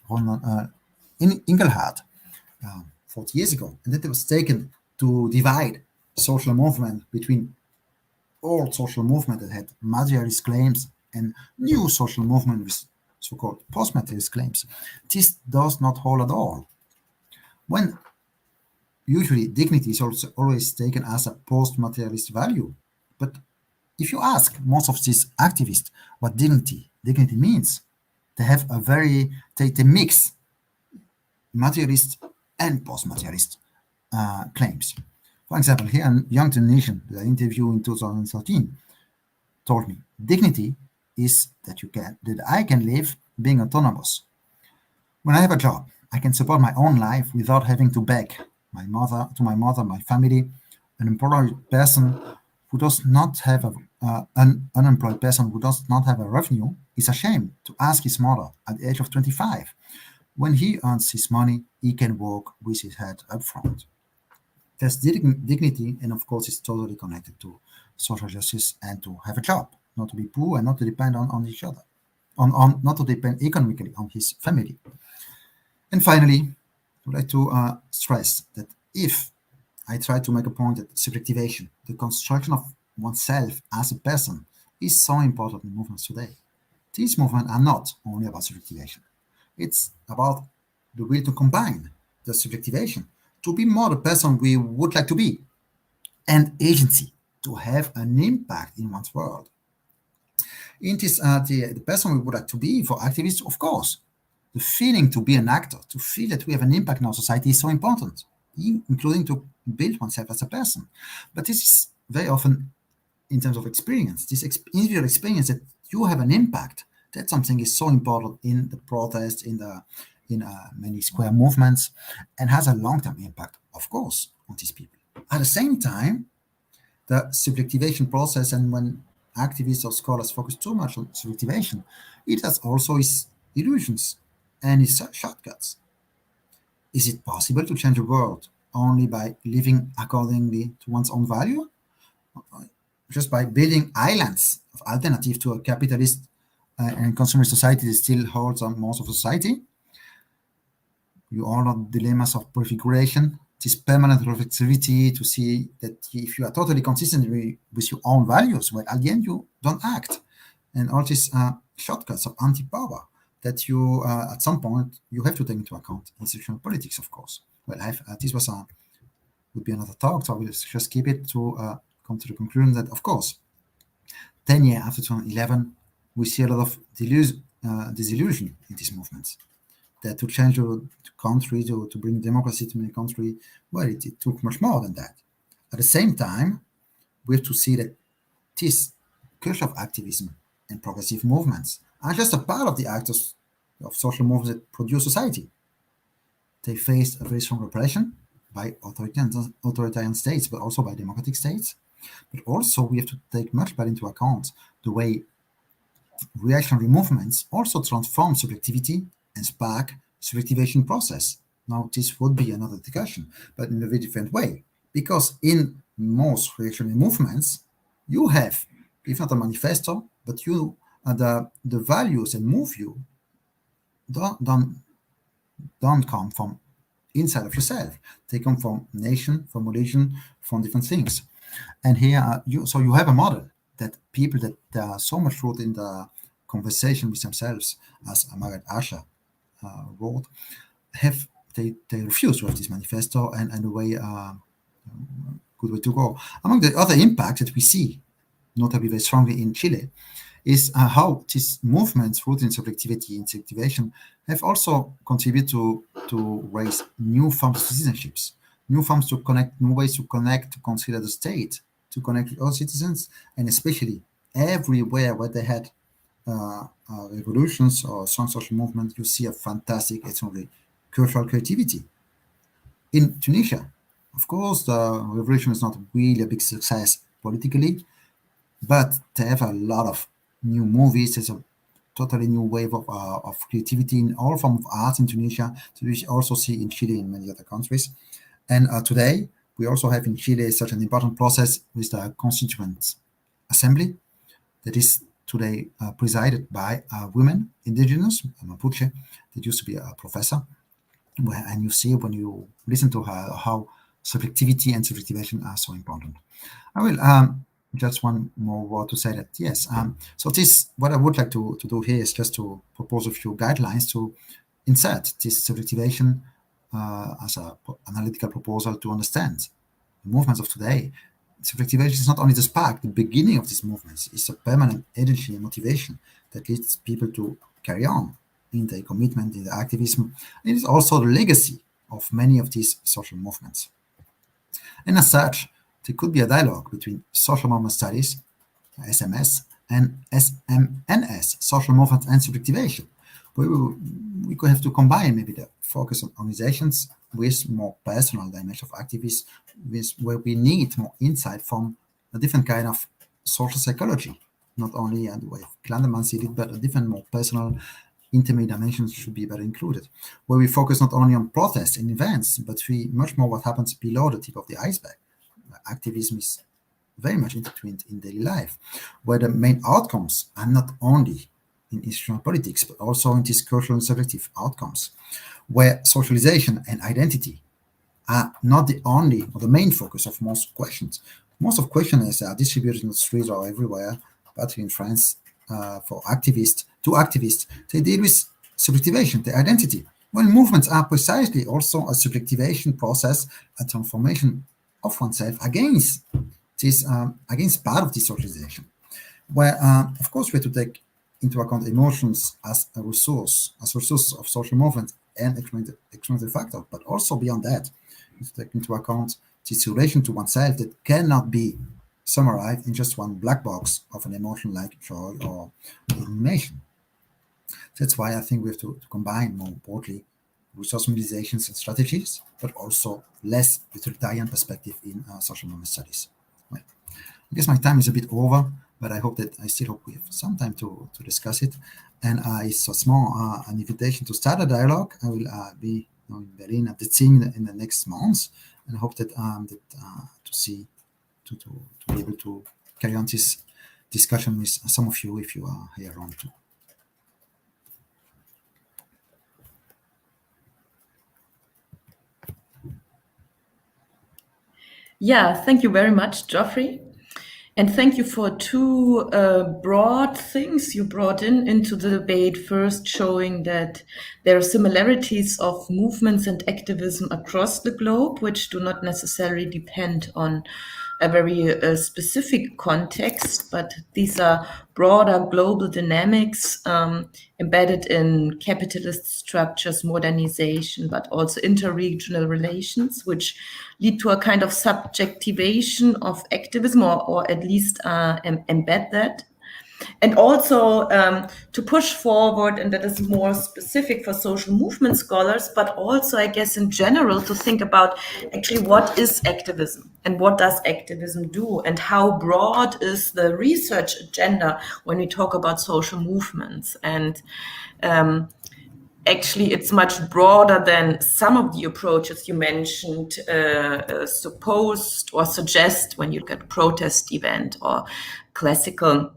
Ronald Inglehart 40 years ago, and that it was taken to divide social movement between old social movement that had materialist claims and new social movement with so-called post-materialist claims. This does not hold at all. When usually dignity is also always taken as a post-materialist value, but if you ask most of these activists what dignity means, they have a very they mix materialist and post-materialist claims. For example, here in Young Nation, that I interviewed in 2013, told me dignity is that I can live being autonomous. When I have a job, I can support my own life without having to beg my mother, my family. An employed person who does not have an unemployed person who does not have a revenue is ashamed to ask his mother at the age of 25. When he earns his money, he can walk with his head up front. There's dignity, and of course, it's totally connected to social justice and to have a job, not to be poor and not to depend on each other, not to depend economically on his family. And finally, I would like to stress that if I try to make a point that subjectivation, the construction of oneself as a person, is so important in movements today. These movements are not only about subjectivation. It's about the will to combine the subjectivation to be more the person we would like to be, and agency to have an impact in one's world. It is the person we would like to be for activists, of course. The feeling to be an actor, to feel that we have an impact in our society is so important, including to build oneself as a person. But this is very often in terms of experience, this individual experience that you have an impact. That something is so important in the protest, in many square movements, and has a long-term impact, of course, on these people. At the same time, the subjectivation process, and when activists or scholars focus too much on subjectivation, it has also its illusions and its shortcuts. Is it possible to change the world only by living accordingly to one's own value? Just by building islands of alternative to a capitalist and consumer society that still holds on most of society? You all know the dilemmas of prefiguration, this permanent reflexivity to see that if you are totally consistent with your own values, well, at the end you don't act. And all these shortcuts of anti-power that you, at some point, you have to take into account institutional politics, of course. Well, this would be another talk, so I will just keep it to come to the conclusion that, of course, 10 years after 2011, we see a lot of disillusion in these movements. That to change the country, to bring democracy to the country, well, it took much more than that. At the same time, we have to see that this culture of activism and progressive movements are just a part of the actors of social movements that produce society. They face a very strong repression by authoritarian states, but also by democratic states. But also, we have to take much better into account the way reactionary movements also transform subjectivity and spark subjectivation process. Now, this would be another discussion, but in a very different way. Because in most reactionary movements, you have, if not a manifesto, but you the values that move you don't come from inside of yourself. They come from nation, from religion, from different things. And here, you have a model that people that are so much rooted in the conversation with themselves, as Margaret Asher wrote, they refuse to have this manifesto and a way, good way to go. Among the other impacts that we see, notably very strongly in Chile, is how these movements rooted in subjectivity and subjectivation have also contributed to raise new forms of citizenships, new forms to connect, new ways to connect, to consider the state, to connect with other citizens, and especially everywhere where they had revolutions or strong social movements, you see a fantastic, extraordinary cultural creativity. In Tunisia, of course, the revolution is not really a big success politically, but they have a lot of new movies. There's a totally new wave of creativity in all forms of art in Tunisia, so we also see in Chile and many other countries. And today, we also have in Chile such an important process with the Constituent Assembly that is today presided by a woman, indigenous, Mapuche, that used to be a professor. And you see when you listen to her how subjectivity and subjectivation are so important. I will just one more word to say that yes. So this, what I would like to do here is just to propose a few guidelines to insert this subjectivation as an analytical proposal to understand the movements of today, subjectivation is not only the spark, the beginning of these movements. It's a permanent energy and motivation that leads people to carry on in their commitment, in their activism. It is also the legacy of many of these social movements. And as such, there could be a dialogue between social movement studies, SMS, and SMNS, social movement and subjectivation, where we could have to combine maybe the focus on organizations with more personal dimension of activism, where we need more insight from a different kind of social psychology, not only the way Klanderman sees it, but a different, more personal, intimate dimensions should be better included, where we focus not only on protests and events, but we much more what happens below the tip of the iceberg. Activism is very much intertwined in daily life, where the main outcomes are not only in institutional politics, but also in these cultural and subjective outcomes, where socialization and identity are not the only or the main focus of most questions. Most of questionnaires are distributed in the streets or everywhere, but in France, for activists, they deal with subjectivation, the identity. Well, movements are precisely also a subjectivation process, a transformation of oneself against this, against part of this socialization, where, of course, we have to take into account emotions as a resource of social movement and experimental factor, but also beyond that, to take into account this relation to oneself that cannot be summarized in just one black box of an emotion like joy or animation. That's why I think we have to combine more broadly resource mobilizations and strategies, but also less utilitarian perspective in social movement studies. Well, I guess my time is a bit over, but I still hope we have some time to discuss it. And it's a small an invitation to start a dialogue. I will be in Berlin at the DeZIM in the next months, and I hope that to be able to carry on this discussion with some of you if you are here around too. Yeah, thank you very much, Geoffrey. And thank you for two broad things you brought into the debate. First, showing that there are similarities of movements and activism across the globe, which do not necessarily depend on a very specific context, but these are broader global dynamics embedded in capitalist structures, modernization, but also interregional relations, which lead to a kind of subjectivation of activism, or at least embed that. And also to push forward, and that is more specific for social movement scholars, but also, I guess, in general, to think about actually what is activism and what does activism do, and how broad is the research agenda when we talk about social movements. And actually, it's much broader than some of the approaches you mentioned supposed or suggest when you look at protest event or classical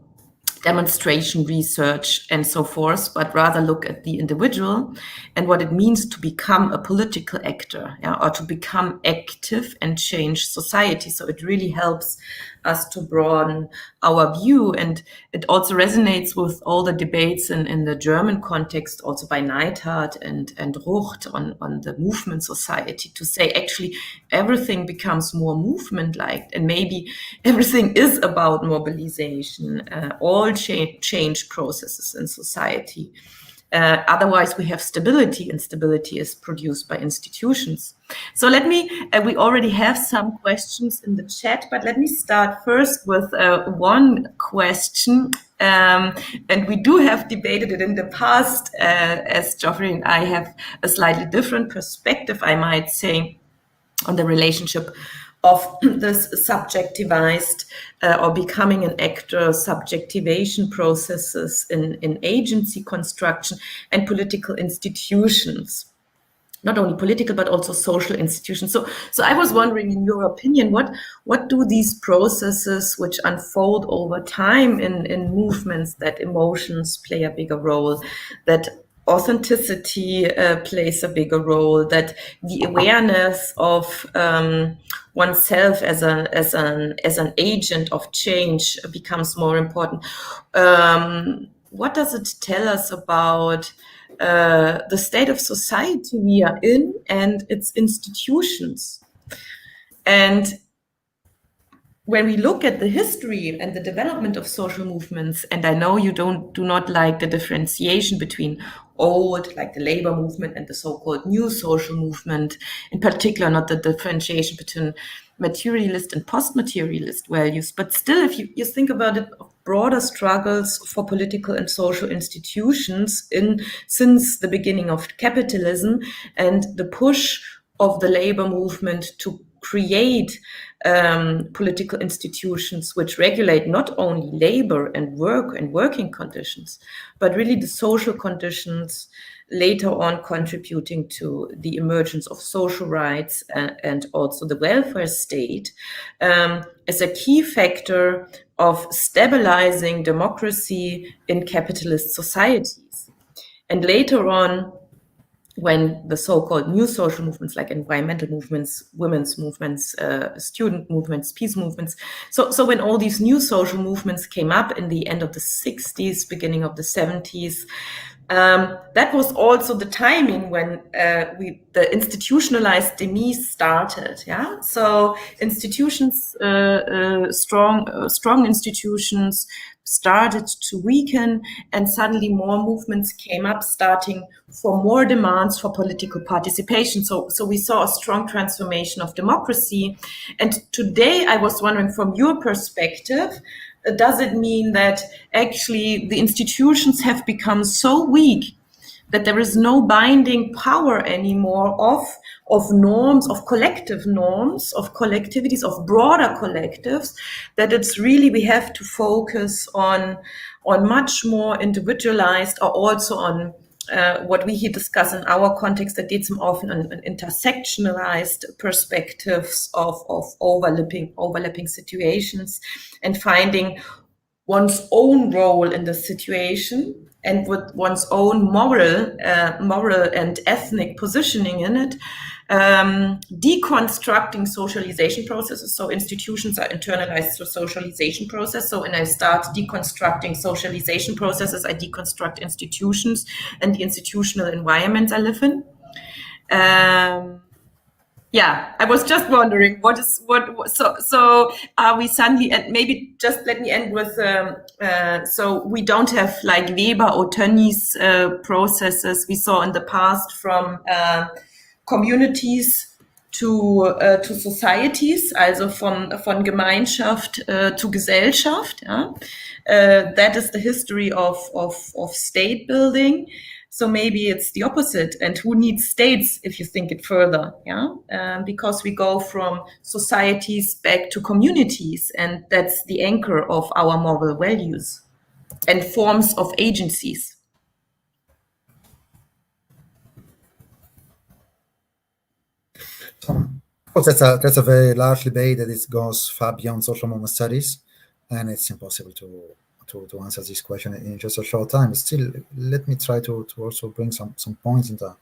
demonstration research and so forth, but rather look at the individual and what it means to become a political actor, or to become active and change society. So it really helps us to broaden our view. And it also resonates with all the debates in the German context, also by Neidhardt and Rucht on the movement society, to say actually everything becomes more movement-like, and maybe everything is about mobilization, all change processes in society. Otherwise, we have stability, and stability is produced by institutions. So let me, we already have some questions in the chat, but let me start first with one question. And we do have debated it in the past, as Geoffrey and I have a slightly different perspective, I might say, on the relationship of this subjectivized or becoming an actor subjectivation processes in agency construction and political institutions. Not only political, but also social institutions. So I was wondering, in your opinion, what do these processes which unfold over time in movements, that emotions play a bigger role, that authenticity plays a bigger role, that the awareness of oneself as an agent of change becomes more important. What does it tell us about the state of society we are in and its institutions? And when we look at the history and the development of social movements, and I know you do not like the differentiation between old, like the labor movement, and the so-called new social movement, in particular, not the differentiation between materialist and post-materialist values, but still, if you think about it, broader struggles for political and social institutions since the beginning of capitalism, and the push of the labor movement to create political institutions which regulate not only labor and work and working conditions, but really the social conditions, later on contributing to the emergence of social rights and also the welfare state, as a key factor of stabilizing democracy in capitalist societies. And later on, when the so-called new social movements like environmental movements, women's movements, student movements, peace movements. So when all these new social movements came up in the end of the 60s, beginning of the 70s, that was also the timing when the institutionalized demise started. Yeah, so institutions, strong institutions started to weaken, and suddenly more movements came up, starting for more demands for political participation. So we saw a strong transformation of democracy. And today, I was wondering, from your perspective, does it mean that actually the institutions have become so weak that there is no binding power anymore of norms, of collective norms, of collectivities, of broader collectives, that it's really, we have to focus on much more individualized, or also on what we here discuss in our context at DeZIM often on intersectionalized perspectives of overlapping situations, and finding one's own role in the situation, and with one's own moral and ethnic positioning in it, deconstructing socialization processes. So institutions are internalized through socialization process. So when I start deconstructing socialization processes, I deconstruct institutions and the institutional environments I live in. Yeah, I was just wondering so are we suddenly, and maybe just let me end with so we don't have like Weber or Tönnies processes we saw in the past, from communities to societies, also von Gemeinschaft to Gesellschaft. Yeah? That is the history of state building. So maybe it's the opposite. And who needs states if you think it further? Yeah, because we go from societies back to communities, and that's the anchor of our moral values and forms of agencies. Of course, that's a very large debate that it goes far beyond social movement studies, and it's impossible to answer this question in just a short time. Still, let me try to also bring some points in a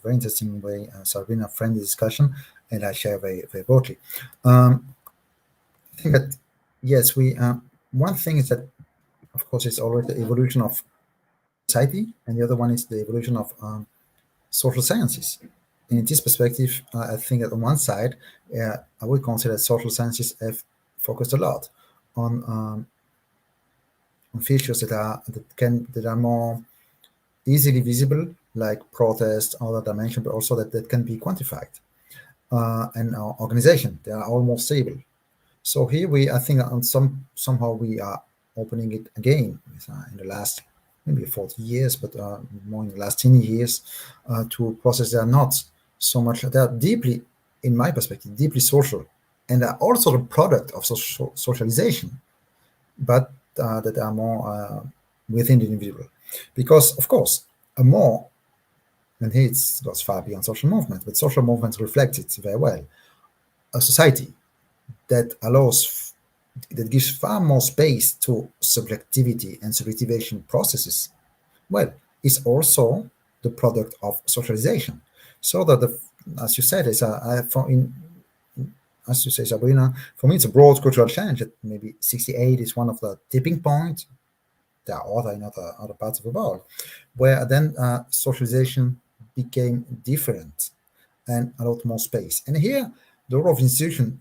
very interesting way. Sabrina framed the discussion, and I share very broadly. I think that yes, we one thing is that, of course, it's always the evolution of society, and the other one is the evolution of social sciences. And in this perspective, I think that on one side, I would consider that social sciences have focused a lot on features that are more easily visible, like protest, other dimension, but also that can be quantified. And organization, they are almost stable. So here I think on somehow we are opening it again in the last maybe 40 years, but more in the last 10 years, to process that are not so much, they are deeply, in my perspective, deeply social, and are also the product of socialization, but that are more within the individual. Because, of course, and here it goes far beyond social movement, but social movements reflect it very well. A society that gives far more space to subjectivity and subjectivation processes, well, is also the product of socialization. So that, as you said, as you say, Sabrina, for me, it's a broad cultural change. That maybe 68 is one of the tipping points. There are other in other parts of the world, where then socialization became different and a lot more space. And here, the role of institution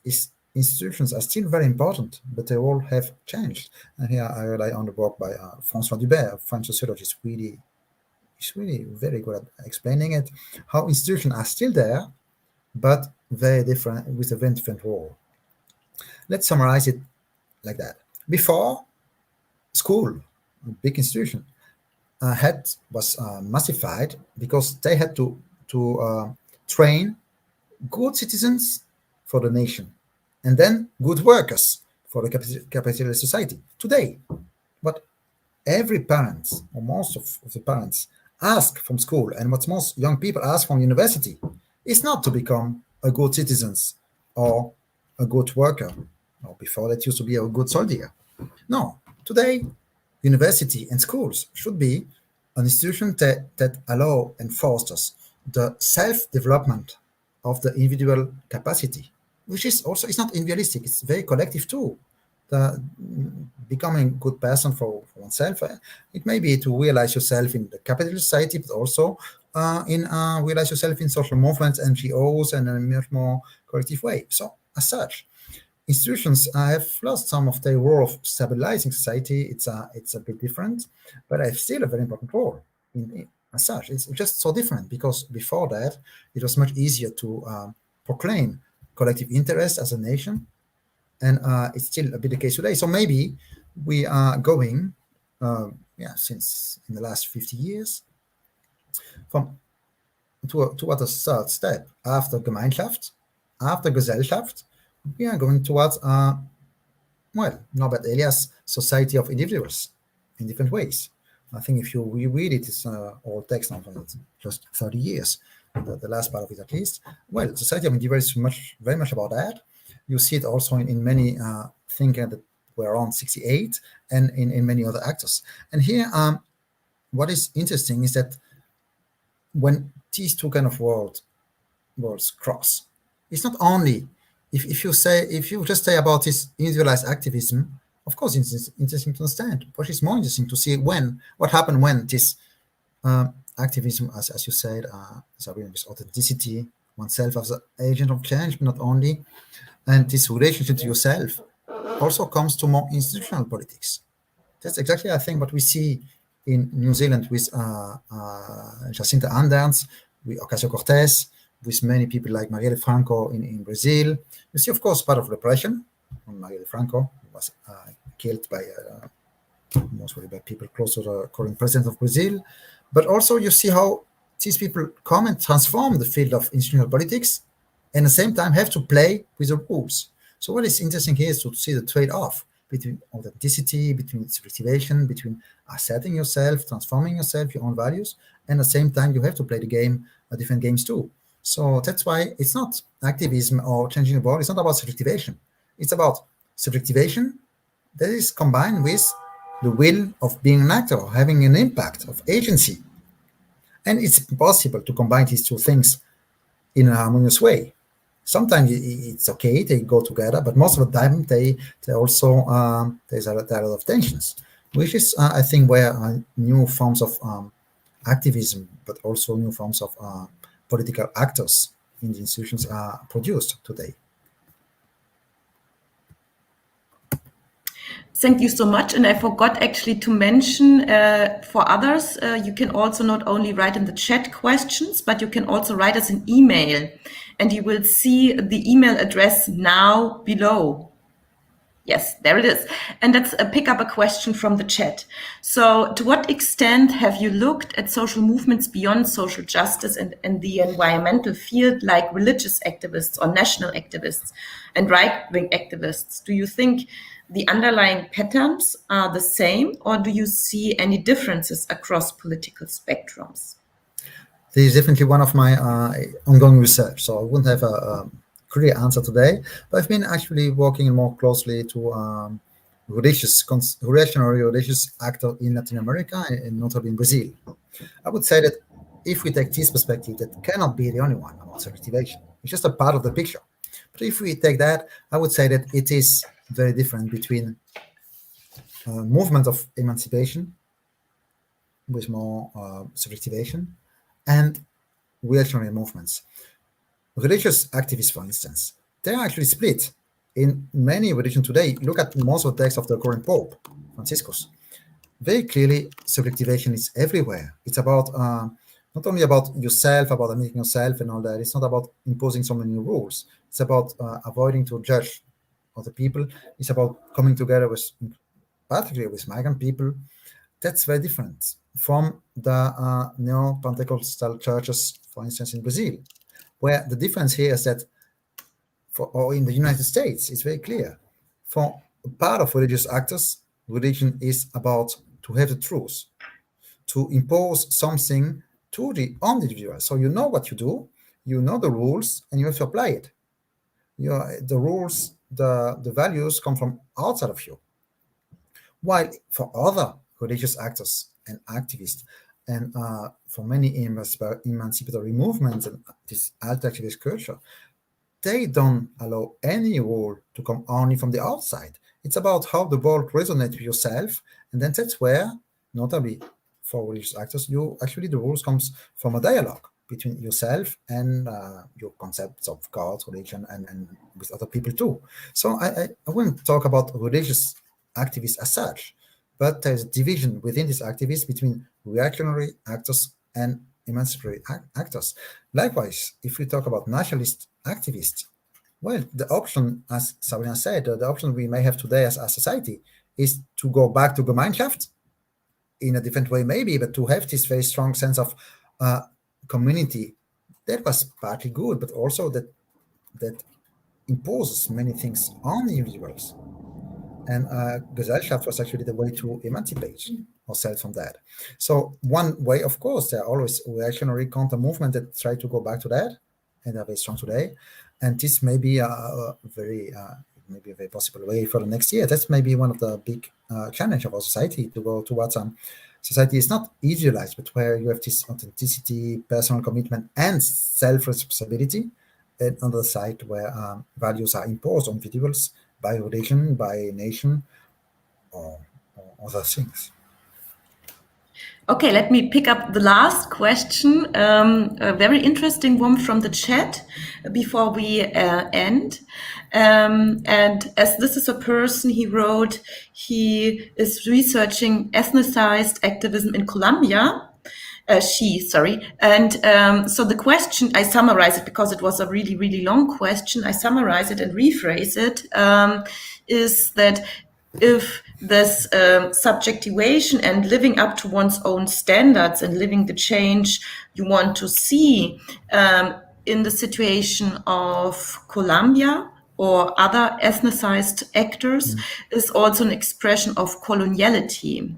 is institutions are still very important, but they all have changed. And here I rely on the work by François Dubert, a French sociologist. He's really very good at explaining it, how institutions are still there, but very different, with a very different role. Let's summarize it like that. Before, school, a big institution, was massified because they had to train good citizens for the nation, and then good workers for the capitalist society. Today, what every parent, or most of the parents, ask from school, and what most young people ask from university, is not to become a good citizen or a good worker. Or before, that used to be a good soldier. No, today, university and schools should be an institution that allow and fosters the self-development of the individual capacity, which is also, it's not individualistic, it's very collective too. The becoming a good person for oneself, it may be to realize yourself in the capitalist society, but also in realize yourself in social movements, NGOs, and in a much more collective way. So, as such, institutions have lost some of their role of stabilizing society. It's a bit different, but have still a very important role. As such, it's just so different because before that, it was much easier to proclaim collective interest as a nation, and it's still a bit the case today. So maybe we are going, since in the last 50 years, from toward a third step. After Gemeinschaft, after Gesellschaft, we are going towards Norbert Elias' society of individuals in different ways. I think if you reread it, it's old text now, just 30 years, the last part of it at least. Well, society of individuals is very much about that. You see it also in many thinkers that were around 68 and in many other actors. And here, what is interesting is that when these two kind of worlds cross, it's not only if you just say about this individualized activism, of course it's interesting to understand, but it's more interesting to see what happened when this activism, as you said, this authenticity, oneself as an agent of change, but not only, and this relationship to yourself also comes to more institutional politics. That's exactly, I think, what we see in New Zealand with Jacinta Ardern, with Ocasio-Cortez, with many people like Marielle Franco in Brazil. You see, of course, part of repression on Marielle Franco, who was killed by mostly by people close to the current president of Brazil. But also you see how these people come and transform the field of institutional politics, and at the same time have to play with the rules. So what is interesting here is to see the trade-off between authenticity, between subjectivation, between asserting yourself, transforming yourself, your own values, and at the same time you have to play the game, different games too. So that's why it's not activism or changing the world. It's not about subjectivation. It's about subjectivation that is combined with the will of being an actor, having an impact, of agency. And it's possible to combine these two things in a harmonious way. Sometimes it's okay, they go together, but most of the time they also there's a lot of tensions, which is I think where new forms of activism, but also new forms of political actors in the institutions are produced today. Thank you so much. And I forgot actually to mention for others, you can also not only write in the chat questions, but you can also write us an email. And you will see the email address now below. Yes, there it is. And let's pick up a question from the chat. So to what extent have you looked at social movements beyond social justice and the environmental field, like religious activists or national activists and right-wing activists? Do you think the underlying patterns are the same, or do you see any differences across political spectrums? This is definitely one of my ongoing research, so I wouldn't have a clear answer today, but I've been actually working more closely to reactionary religious actors in Latin America and notably in Brazil. I would say that if we take this perspective, that cannot be the only one about subjectivation. It's just a part of the picture. But if we take that, I would say that it is very different between movement of emancipation with more subjectivation and reactionary movements. Religious activists, for instance, they are actually split in many religions today, look at most of the texts of the current Pope, Franciscus. Very clearly, subjectivation is everywhere. It's about not only about yourself, about making yourself and all that. It's not about imposing so many rules. It's about avoiding to judge other people. It's about coming together with, particularly with migrant people. That's very different from the neo-Pentecostal churches, for instance, in Brazil, where the difference here is that, or in the United States, it's very clear. For part of religious actors, religion is about to have the truth, to impose something to the individual. So you know what you do, you know the rules, and you have to apply it. The rules, the values come from outside of you. While for other religious actors and activists, and for many emancipatory movements and this alt-activist culture, they don't allow any rule to come only from the outside. It's about how the world resonates with yourself, and then that's where, notably for religious actors, the rules comes from a dialogue between yourself and your concepts of God, religion, and with other people too. So I wouldn't talk about religious activists as such, but there's a division within these activists between reactionary actors and emancipatory actors. Likewise, if we talk about nationalist activists, well, the option, as Sabrina said, the option we may have today as a society is to go back to Gemeinschaft in a different way, maybe, but to have this very strong sense of community. That was partly good, but also that imposes many things on individuals. And Gesellschaft was actually the way to emancipate ourselves from that. So one way, of course, there are always reactionary counter movements that try to go back to that, and are very strong today. And this may be a very possible way for the next year. That's maybe one of the big challenge of our society, to go towards society is not idealized, but where you have this authenticity, personal commitment, and self-responsibility, and on the side where values are imposed on individuals by religion, by nation, or other things. Okay, let me pick up the last question, a very interesting one from the chat before we end. And as this is a person, he wrote, he is researching ethnicized activism in Colombia. And so the question, I summarize it because it was a really, really long question. I summarize it and rephrase it, is that if this subjectivation and living up to one's own standards and living the change you want to see in the situation of Colombia or other ethnicized actors is also an expression of coloniality.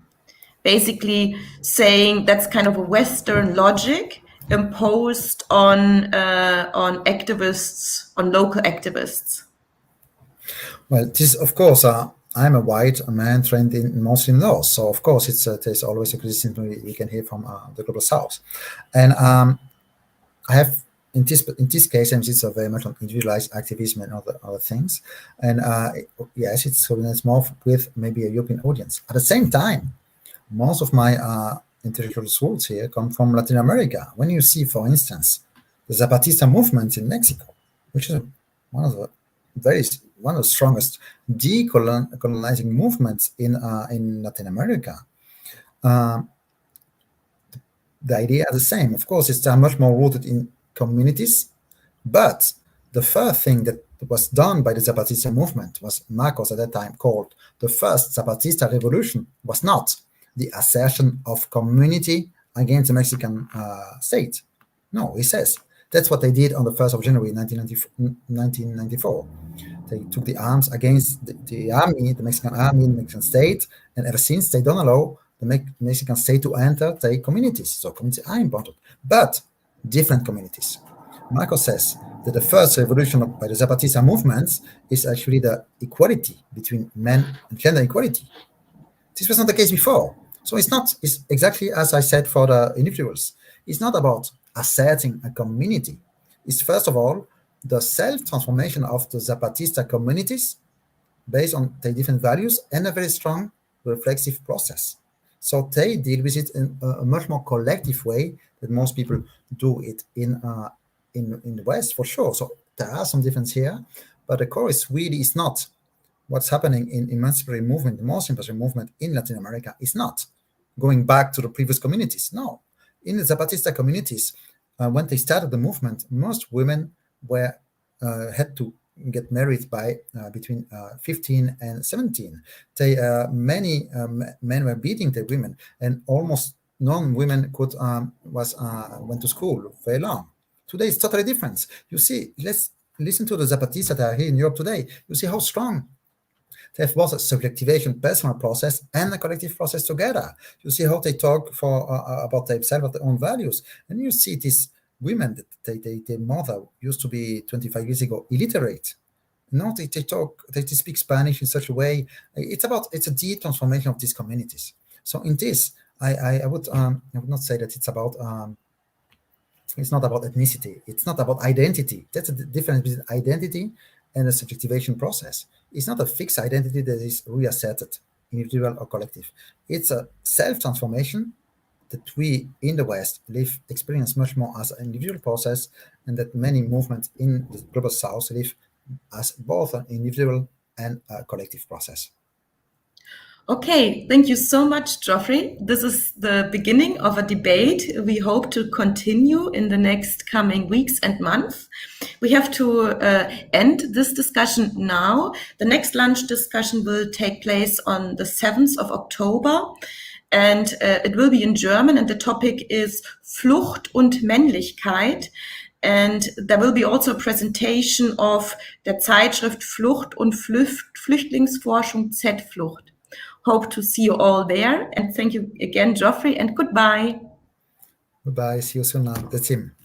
Basically saying that's kind of a Western logic imposed on activists, on local activists. Well, this, of course, I'm a white man trained in mostly in law, so of course there's always a criticism we can hear from the global south, and I have in this case, it's a very much on individualized activism and other things, and yes, it's more with maybe a European audience. At the same time, most of my intellectual sources here come from Latin America. When you see, for instance, the Zapatista movement in Mexico, which is one of the strongest decolonizing movements in Latin America, the idea is the same. Of course, it's much more rooted in communities, but the first thing that was done by the Zapatista movement was Marcos at that time called the first Zapatista revolution, was not the assertion of community against the Mexican state. No, he says that's what they did on the 1st of January 1994. They took the arms against the army, the Mexican army, the Mexican state, and ever since they don't allow the Mexican state to enter their communities. So communities are important, but different communities. Marcos says that the first revolution by the Zapatista movements is actually the equality between men and gender equality. This was not the case before. So it's exactly as I said for the individuals. It's not about asserting a community. It's first of all the self-transformation of the Zapatista communities based on their different values and a very strong reflexive process. So they deal with it in a much more collective way than most people do it in the West, for sure. So there are some differences here, But the core is really is not what's happening in emancipatory movement, the most emancipatory movement in Latin America is not going back to the previous communities. No. In the Zapatista communities, when they started the movement, most women were had to get married by between 15 and 17. Many men were beating their women, and almost none women could went to school very long. Today it's totally different. You see, let's listen to the Zapatistas that are here in Europe today. You see how strong they have both a subjectivation personal process and a collective process together. You see how they talk about themselves, their own values, and you see these women that their mother used to be 25 years ago illiterate. No, they speak Spanish in such a way. It's a deep transformation of these communities. So in this, I would not say that it's not about ethnicity. It's not about identity. That's the difference between identity and a subjectivation process. It's not a fixed identity that is reasserted, individual or collective. It's a self-transformation that we in the West experience much more as an individual process, and that many movements in the global South live as both an individual and a collective process. Okay, thank you so much, Geoffrey. This is the beginning of a debate we hope to continue in the next coming weeks and months. We have to end this discussion now. The next lunch discussion will take place on the 7th of October, and it will be in German, and the topic is Flucht und Männlichkeit. And there will be also a presentation of der Zeitschrift Flucht und Flüchtlingsforschung Z-Flucht. Hope to see you all there. And thank you again, Geoffrey, and goodbye. Goodbye. See you soon now. That's him.